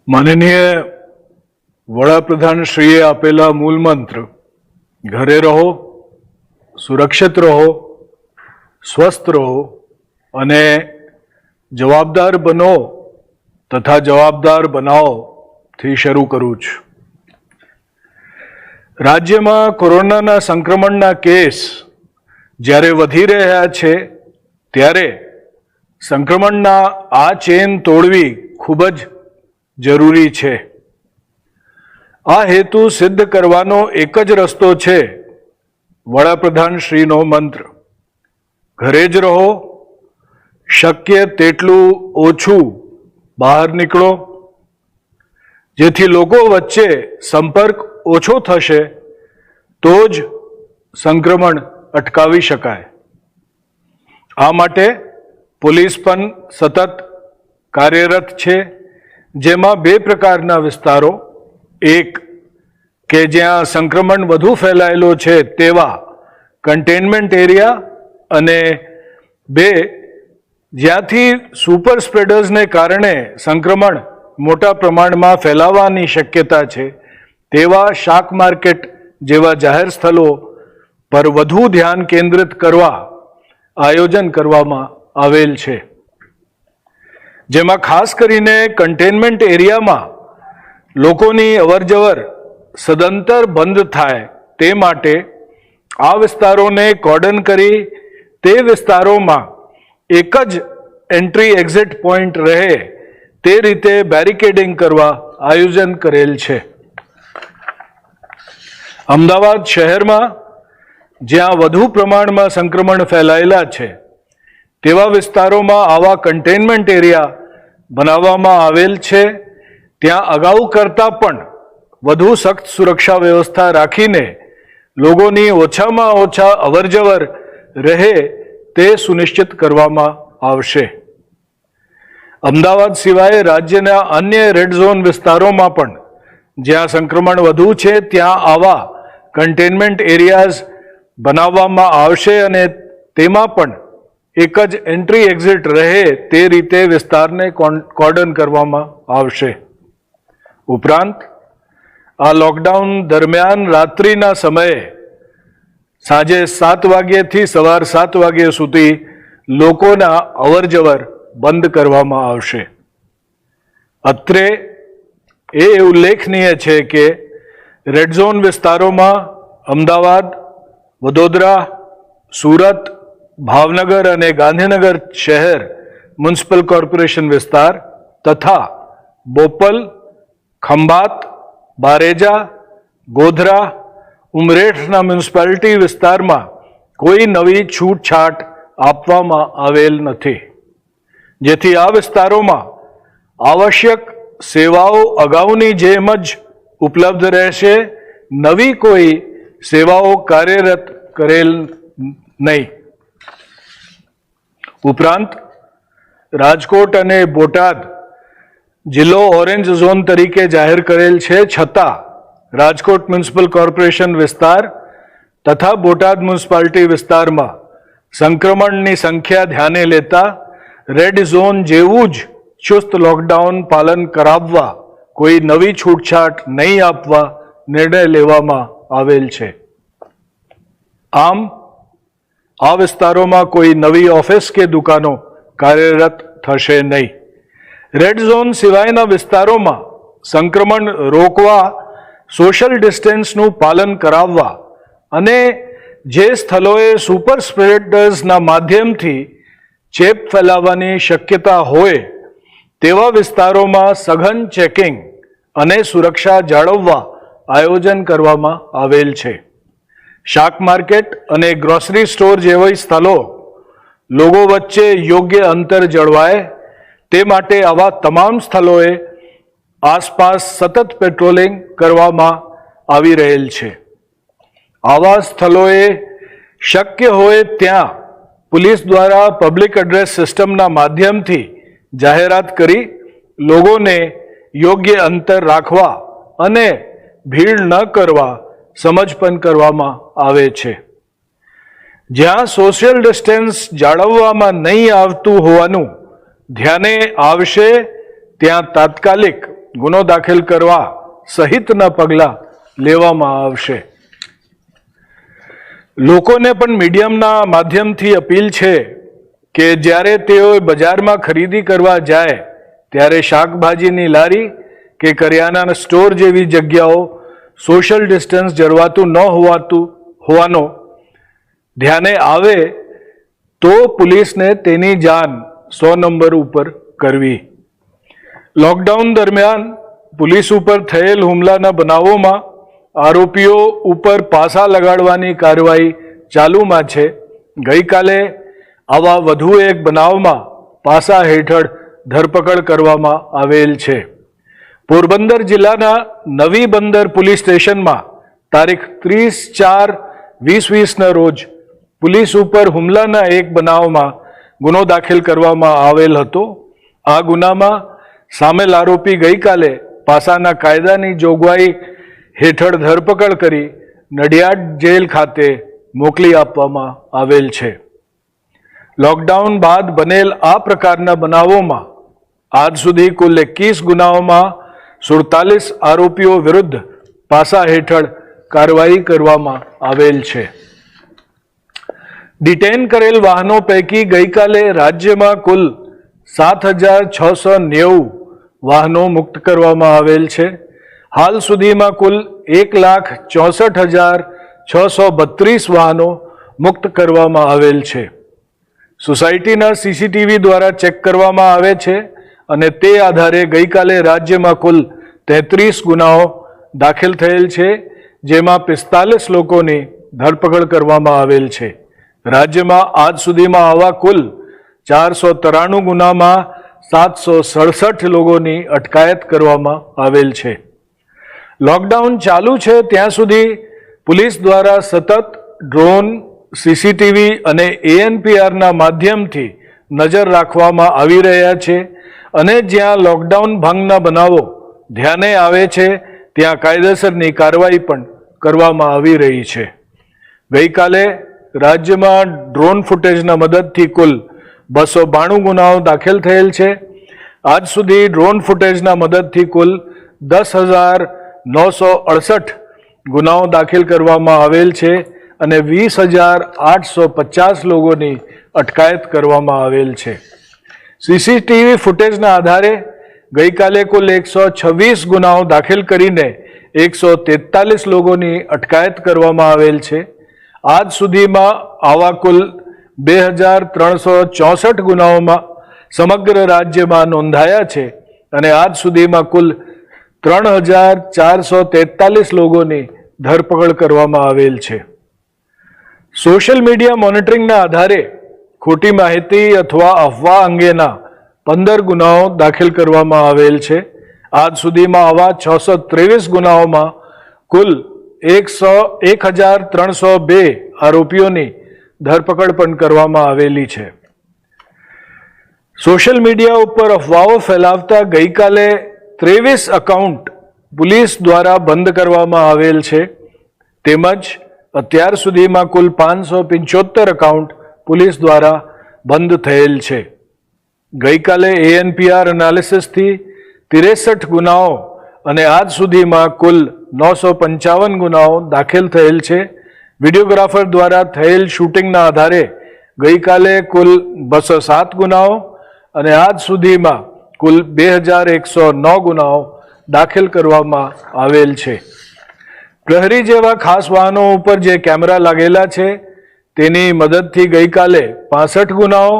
માનનીય વડાપ્રધાનશ્રીએ આપેલા મૂળ મંત્ર ઘરે રહો, સુરક્ષિત રહો, સ્વસ્થ રહો અને જવાબદાર બનો તથા જવાબદાર બનાવો થી શરૂ કરું છું। રાજ્યમાં કોરોનાના સંક્રમણના કેસ જ્યારે વધી રહ્યા છે ત્યારે સંક્રમણના આ ચેન તોડવી ખૂબ જ જરૂરી છે। આ હેતુ સિદ્ધ કરવાનો એક જ રસ્તો છે વડાપ્રધાનશ્રીનો મંત્ર ઘરે જ રહો, શક્ય તેટલું ઓછું બહાર નીકળો, જેથી લોકો વચ્ચે સંપર્ક ઓછો થશે તો જ સંક્રમણ અટકાવી શકાય। આ માટે પોલીસ પણ સતત કાર્યરત છે, જેમાં બે પ્રકારના વિસ્તારો, એક કે જ્યાં સંક્રમણ વધુ ફેલાયેલો છે તેવા કન્ટેનમેન્ટ એરિયા અને બે જ્યાંથી સુપર સ્પ્રેડર્સને કારણે સંક્રમણ મોટા પ્રમાણમાં ફેલાવાની શક્યતા છે તેવા શાક માર્કેટ જેવા જાહેર સ્થળો પર વધુ ધ્યાન કેન્દ્રિત કરવા આયોજન કરવામાં આવેલ છે, જેમાં ખાસ કરીને કન્ટેનમેન્ટ એરિયામાં લોકોની અવરજવર સદંતર બંધ થાય તે માટે આ વિસ્તારોને કોર્ડન કરી તે વિસ્તારોમાં એક જ એન્ટ્રી એક્ઝિટ પોઈન્ટ રહે તે રીતે બેરિકેડિંગ કરવા આયોજન કરેલ છે। અમદાવાદ શહેરમાં જ્યાં વધુ પ્રમાણમાં સંક્રમણ ફેલાયેલા છે તેવા વિસ્તારોમાં આવા કન્ટેનમેન્ટ એરિયા બનાવવામાં આવેલ છે। ત્યાં અગાઉ કરતાં પણ વધુ સખ્ત સુરક્ષા વ્યવસ્થા રાખીને લોકોની ઓછામાં ઓછા અવરજવર રહે તે સુનિશ્ચિત કરવામાં આવશે। અમદાવાદ સિવાય રાજ્યના અન્ય રેડ ઝોન વિસ્તારોમાં પણ જ્યાં સંક્રમણ વધુ છે ત્યાં આવા કન્ટેનમેન્ટ એરિયાઝ બનાવવામાં આવશે અને તેમાં પણ એક જ એન્ટ્રી એક્ઝિટ રહે તે રીતે વિસ્તારને કોર્ડન કરવામાં આવશે। ઉપરાંત આ લોકડાઉન દરમિયાન રાત્રિના સમયે સાંજે 7 વાગ્યાથી સવાર 7 વાગ્યા સુધી લોકોના અવરજવર બંધ કરવામાં આવશે। અત્રે એ ઉલ્લેખનીય છે કે રેડ ઝોન વિસ્તારોમાં અમદાવાદ, વડોદરા, સુરત, ભાવનગર અને ગાંધીનગર શહેર મ્યુનિસિપલ કોર્પોરેશન વિસ્તાર તથા બોપલ, ખંભાત, બારેજા, ગોધરા, ઉમરેઠના મ્યુનિસિપાલિટી વિસ્તારમાં કોઈ નવી છૂટછાટ આપવામાં આવેલ નથી, જેથી આ વિસ્તારોમાં આવશ્યક સેવાઓ અગાઉની જેમ જ ઉપલબ્ધ રહેશે, નવી કોઈ સેવાઓ કાર્યરત કરેલ નહીં। ઉપરાંત રાજકોટ અને બોટાદ જિલ્લો ઓરેન્જ ઝોન તરીકે જાહેર કરેલ છે, છતાં રાજકોટ મ્યુનિસિપલ કોર્પોરેશન વિસ્તાર તથા બોટાદ મ્યુનિસિપાલિટી વિસ્તારમાં સંક્રમણની સંખ્યા ધ્યાને લેતા રેડ ઝોન જેવું જ ચુસ્ત લોકડાઉન પાલન કરાવવા કોઈ નવી છૂટછાટ નહીં આપવા નિર્ણય લેવામાં આવેલ છે। આમ આ વિસ્તારોમાં કોઈ નવી ઓફિસ કે દુકાનો કાર્યરત થશે નહીં। રેડ ઝોન સિવાયના વિસ્તારોમાં સંક્રમણ રોકવા સોશિયલ ડિસ્ટન્સનું પાલન કરાવવા અને જે સ્થળોએ સુપર સ્પ્રેડર્સના માધ્યમથી ચેપ ફેલાવવાની શક્યતા હોય તેવા વિસ્તારોમાં સઘન ચેકિંગ અને સુરક્ષા જાળવવા આયોજન કરવામાં આવેલ છે। શાક માર્કેટ અને ગ્રોસરી સ્ટોર જેવા સ્થળો લોકો વચ્ચે યોગ્ય અંતર જળવાય તે માટે આવા તમામ સ્થળોએ આસપાસ સતત પેટ્રોલિંગ કરવામાં આવી રહેલ છે। આવા સ્થળોએ શક્ય હોય ત્યાં પોલીસ દ્વારા પબ્લિક એડ્રેસ સિસ્ટમના માધ્યમથી જાહેરાત કરી લોકોને યોગ્ય અંતર રાખવા અને ભીડ ન કરવા સમજ પણ કરવામાં આવે છે। જ્યાં સોશિયલ ડિસ્ટન્સ જાળવવામાં નહીં આવતું હોવાનું ધ્યાને આવશે ત્યાં તાત્કાલિક ગુનો દાખલ કરવા સહિતના પગલાં લેવામાં આવશે. લોકોને પણ મીડિયમના માધ્યમથી અપીલ છે કે જ્યારે તેઓ બજારમાં ખરીદી કરવા જાય ત્યારે શાકભાજીની લારી કે કરિયાણાના સ્ટોર જેવી જગ્યાઓ સોશિયલ ડિસ્ટન્સ જળવાતું ન હોવાનો ધ્યાને આવે તો પોલીસને તેની જાણ 100 નંબર ઉપર કરવી. લોકડાઉન દરમિયાન પોલીસ ઉપર થયેલ હુમલાના બનાવોમાં આરોપીઓ ઉપર પાસા લગાડવાની કાર્યવાહી ચાલુમાં છે. ગઈકાલે આવા વધુ એક બનાવમાં પાસા હેઠળ ધરપકડ કરવામાં આવેલ છે. પોરબંદર જિલ્લાના નવી બંદર પોલીસ સ્ટેશનમાં તારીખ 30/4/2020ના રોજ પોલીસ ઉપર હુમલાના એક બનાવમાં ગુનો દાખલ કરવામાં આવેલ હતો. આ ગુનામાં સામેલ આરોપી ગઈકાલે પાસાના કાયદાની જોગવાઈ હેઠળ ધરપકડ કરી નડિયાદ જેલ ખાતે મોકલી આપવામાં આવેલ છે. લોકડાઉન બાદ બનેલ આ પ્રકારના બનાવોમાં આજ સુધી કુલ 21 ગુનાઓમાં 47 આરોપીઓ વિરુદ્ધ પાસા હેઠળ કાર્યવાહી કરવામાં આવેલ છે. ડિટેન કરેલ વાહનો પૈકી ગઈકાલે રાજ્યમાં કુલ 7,690 વાહનો મુક્ત કરવામાં આવેલ છે. હાલ સુધીમાં કુલ 1,64,632 વાહનો મુક્ત કરવામાં આવેલ છે. સોસાયટીના સીસીટીવી દ્વારા ચેક કરવામાં આવે છે અને તે આધારે ગઈકાલે રાજ્યમાં કુલ 33 ગુનાઓ દાખલ થયેલ છે, જેમાં 45 લોકોની ધરપકડ કરવામાં આવેલ છે. રાજ્યમાં આજ સુધીમાં આવા કુલ 493 ગુનામાં 767 લોકોની અટકાયત કરવામાં આવેલ છે. લોકડાઉન ચાલુ છે ત્યાં સુધી પોલીસ દ્વારા સતત ડ્રોન, સીસીટીવી અને ANPRના માધ્યમથી નજર રાખવામાં આવી રહ્યા છે અને જ્યાં લોકડાઉન ભંગના બનાવો ધ્યાને આવે છે ત્યાં કાયદેસરની કાર્યવાહી પણ કરવામાં આવી રહી છે. ગઈકાલે રાજ્યમાં ડ્રોન ફૂટેજના મદદથી કુલ 292 ગુનાઓ દાખલ થયેલ છે. આજ સુધી ડ્રોન ફૂટેજના મદદથી કુલ 10,968 ગુનાઓ દાખલ કરવામાં આવેલ છે અને 20,850 લોકોની અટકાયત કરવામાં આવેલ છે. સીસીટીવી ફૂટેજના આધારે ગઈકાલે કુલ 126 ગુનાઓ દાખલ કરીને 143 લોકોની અટકાયત કરવામાં આવેલ છે. આજ સુધીમાં આવા કુલ 2,364 ગુનાઓમાં સમગ્ર રાજ્યમાં નોંધાયા છે અને આજ સુધીમાં કુલ 3,443 લોકોની ધરપકડ કરવામાં આવેલ છે. સોશિયલ મીડિયા મોનિટરિંગના આધારે ખોટી માહિતી અથવા અફવા અંગેના 15 ગુનાઓ દાખલ કરવામાં આવેલ છે. આજ સુધીમાં આવા 623 ગુનાઓમાં કુલ 1,302 આરોપીઓની ધરપકડ પણ કરવામાં આવેલી છે. સોશિયલ મીડિયા ઉપર અફવાઓ ફેલાવતા ગઈકાલે 23 એકાઉન્ટ પોલીસ દ્વારા બંધ કરવામાં આવેલ છે. તેમજ અત્યાર સુધીમાં કુલ 575 એકાઉન્ટ પોલીસ દ્વારા બંધ થયેલ છે. ગઈકાલે ANPR એનાલિસિસથી 63 ગુનાઓ અને આજ સુધીમાં કુલ 955 ગુનાઓ દાખલ થયેલ છે. વિડીયોગ્રાફર દ્વારા થયેલ શૂટિંગના આધારે ગઈકાલે કુલ 207 ગુનાઓ અને આજ સુધીમાં કુલ 2,109 ગુનાઓ દાખલ કરવામાં આવેલ છે. પ્રહરી જેવા ખાસ વાહનો ઉપર જે કેમેરા લાગેલા છે તેની મદદથી ગઈકાલે 65 ગુનાઓ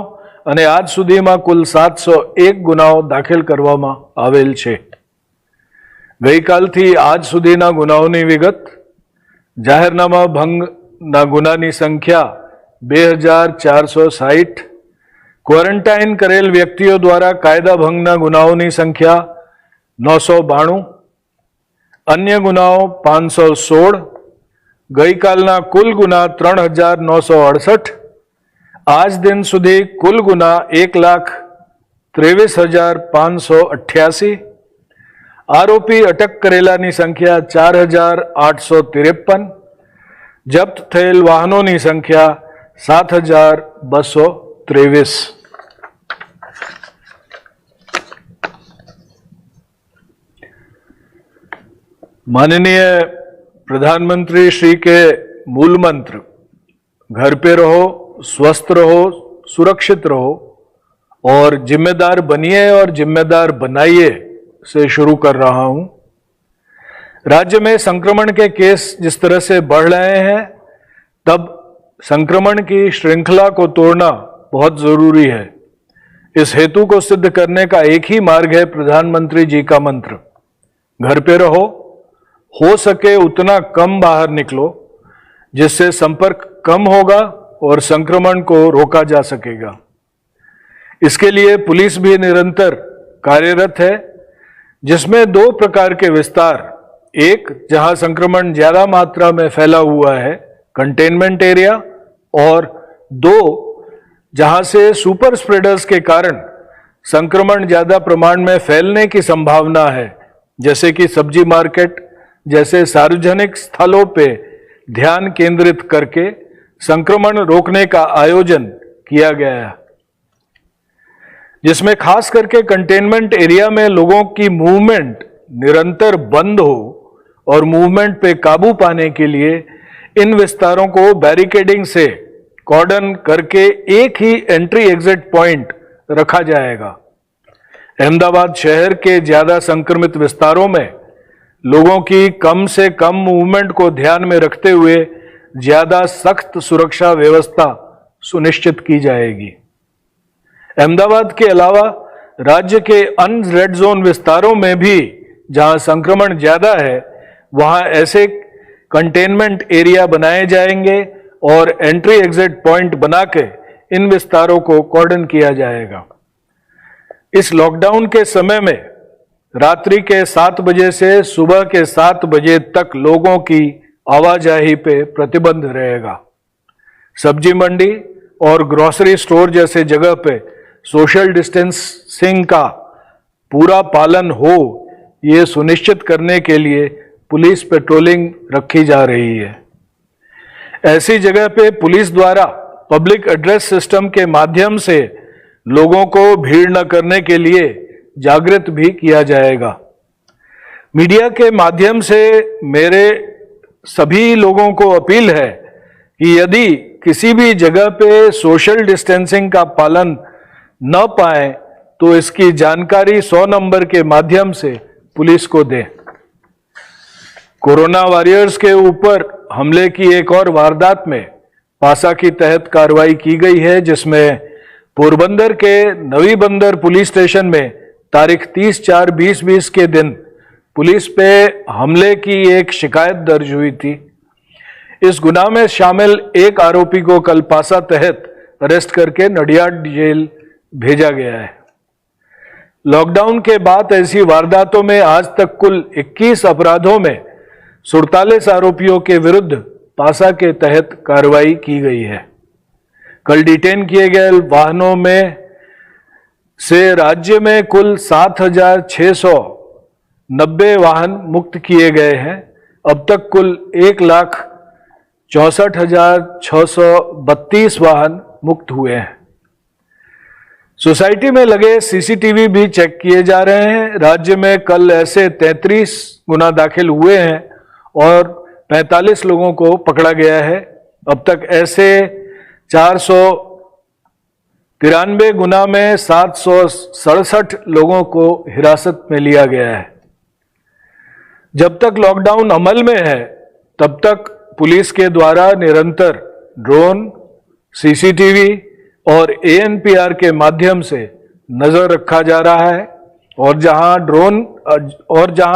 અને આજ સુધીમાં કુલ 701 ગુનાઓ દાખલ કરવામાં આવેલ છે. ગઈકાલથી આજ સુધીના ગુનાઓની વિગત: જાહેરનામા ભંગના ગુનાની સંખ્યા 2,460, ક્વોરન્ટાઇન કરેલ વ્યક્તિઓ દ્વારા કાયદા ભંગના ગુનાઓની સંખ્યા 992, અન્ય ગુનાઓ 516. ગઈકાલના કુલ ગુના 3,968. આજ દિન સુધી કુલ ગુના 1,23,588. આરોપી અટક કરેલાની સંખ્યા 4,853. જપ્ત થયેલ વાહનોની સંખ્યા 7,223. माननीय प्रधानमंत्री श्री के मूल मंत्र घर पे रहो, स्वस्थ रहो, सुरक्षित रहो और जिम्मेदार बनिए और जिम्मेदार बनाइए से शुरू कर रहा हूं। राज्य में संक्रमण के केस जिस तरह से बढ़ रहे हैं, तब संक्रमण की श्रृंखला को तोड़ना बहुत जरूरी है। इस हेतु को सिद्ध करने का एक ही मार्ग है प्रधानमंत्री जी का मंत्र, घर पे रहो, हो सके उतना कम बाहर निकलो, जिससे संपर्क कम होगा और संक्रमण को रोका जा सकेगा। इसके लिए पुलिस भी निरंतर कार्यरत है, जिसमें दो प्रकार के विस्तार, एक जहां संक्रमण ज्यादा मात्रा में फैला हुआ है, कंटेनमेंट एरिया, और दो जहां से सुपर स्प्रेडर्स के कारण संक्रमण ज्यादा प्रमाण में फैलने की संभावना है, जैसे कि सब्जी मार्केट जैसे सार्वजनिक स्थलों पे ध्यान केंद्रित करके संक्रमण रोकने का आयोजन किया गया है, जिसमें खास करके कंटेनमेंट एरिया में लोगों की मूवमेंट निरंतर बंद हो और मूवमेंट पे काबू पाने के लिए इन विस्तारों को बैरिकेडिंग से कॉर्डन करके एक ही एंट्री एग्जिट पॉइंट रखा जाएगा। अहमदाबाद शहर के ज्यादा संक्रमित विस्तारों में लोगों की कम से कम मूवमेंट को ध्यान में रखते हुए ज्यादा सख्त सुरक्षा व्यवस्था सुनिश्चित की जाएगी। अहमदाबाद के अलावा राज्य के अन्य रेड जोन विस्तारों में भी जहां संक्रमण ज्यादा है, वहां ऐसे कंटेनमेंट एरिया बनाए जाएंगे और एंट्री एग्जिट पॉइंट बना के इन विस्तारों को कॉर्डन किया जाएगा। इस लॉकडाउन के समय में रात्रि के 7 बजे से सुबह के 7 बजे तक लोगों की आवाजाही पे प्रतिबंध रहेगा। सब्जी मंडी और ग्रोसरी स्टोर जैसे जगह पे सोशल डिस्टेंसिंग का पूरा पालन हो, ये सुनिश्चित करने के लिए पुलिस पेट्रोलिंग रखी जा रही है। ऐसी जगह पे पुलिस द्वारा पब्लिक एड्रेस सिस्टम के माध्यम से लोगों को भीड़ न करने के लिए जागृत भी किया जाएगा। मीडिया के माध्यम से मेरे सभी लोगों को अपील है कि यदि किसी भी जगह पे सोशल डिस्टेंसिंग का पालन न पाए तो इसकी जानकारी 100 नंबर के माध्यम से पुलिस को दें। कोरोना वॉरियर्स के ऊपर हमले की एक और वारदात में पासा की तहत कार्रवाई की गई है, जिसमें पोरबंदर के नवी बंदर पुलिस स्टेशन में तारीख 30/4/2020 के दिन पुलिस पे हमले की एक शिकायत दर्ज हुई थी। इस गुनाह में शामिल एक आरोपी को कल पासा तहत अरेस्ट करके नडियाड जेल भेजा गया है। लॉकडाउन के बाद ऐसी वारदातों में आज तक कुल 21 अपराधों में 47 आरोपियों के विरुद्ध पासा के तहत कार्रवाई की गई है। कल डिटेन किए गए वाहनों में से राज्य में कुल 7,690 वाहन मुक्त किए गए हैं। अब तक कुल 1,64,632 वाहन मुक्त हुए हैं। सोसाइटी में लगे सीसीटीवी भी चेक किए जा रहे हैं। राज्य में कल ऐसे 33 गुना दाखिल हुए हैं और 45 लोगों को पकड़ा गया है। अब तक ऐसे 493 गुना में 767 लोगों को हिरासत में लिया गया है। जब तक लॉकडाउन अमल में है, तब तक पुलिस के द्वारा निरंतर ड्रोन, सीसीटीवी और एएनपीआर के माध्यम से नजर रखा जा रहा है और जहां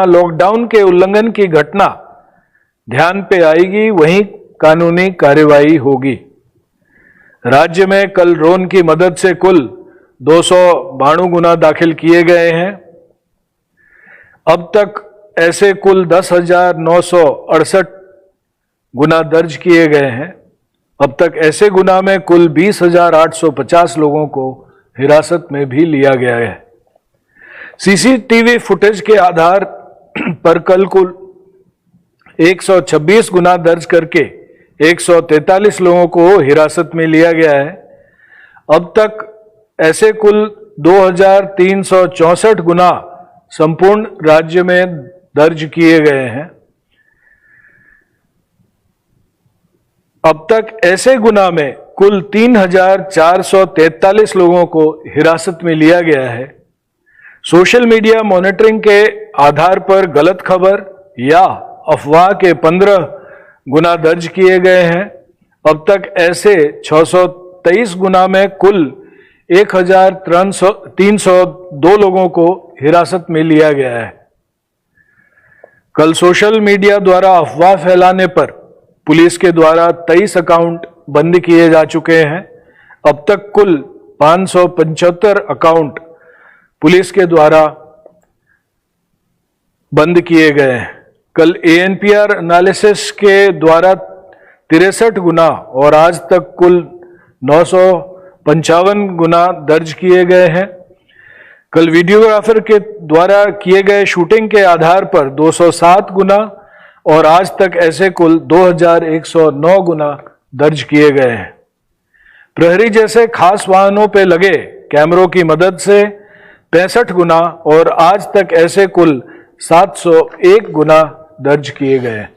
लॉकडाउन के उल्लंघन की घटना ध्यान पे आएगी, वहीं कानूनी कार्यवाही होगी। राज्य में कल ड्रोन की मदद से कुल 292 गुना दाखिल किए गए हैं। अब तक ऐसे कुल 10,968 गुना दर्ज किए गए हैं। अब तक ऐसे गुना में कुल 20,850 लोगों को हिरासत में भी लिया गया है। सीसीटीवी फुटेज के आधार पर कल कुल 126 गुना दर्ज करके 143 लोगों को हिरासत में लिया गया है। अब तक ऐसे कुल 2,364 गुना संपूर्ण राज्य में दर्ज किए गए हैं। अब तक ऐसे गुना में कुल 3,443 लोगों को हिरासत में लिया गया है। सोशल मीडिया मॉनिटरिंग के आधार पर गलत खबर या अफवाह के 15 गुना दर्ज किए गए हैं। अब तक ऐसे 623 गुना में कुल 1,302 लोगों को हिरासत में लिया गया है। कल सोशल मीडिया द्वारा अफवाह फैलाने पर पुलिस के द्वारा 23 अकाउंट बंद किए जा चुके हैं। अब तक कुल 575 अकाउंट पुलिस के द्वारा बंद किए गए हैं। कल ANPR एनालिसिस के द्वारा 63 गुना और आज तक कुल 955 गुना दर्ज किए गए हैं। कल वीडियोग्राफर के द्वारा किए गए शूटिंग के आधार पर 207 गुना और आज तक ऐसे कुल 2,109 गुना दर्ज किए गए हैं। प्रहरी जैसे खास वाहनों पर लगे कैमरों की मदद से 65 गुना और आज तक ऐसे कुल 701 गुना दर्ज किए गए हैं।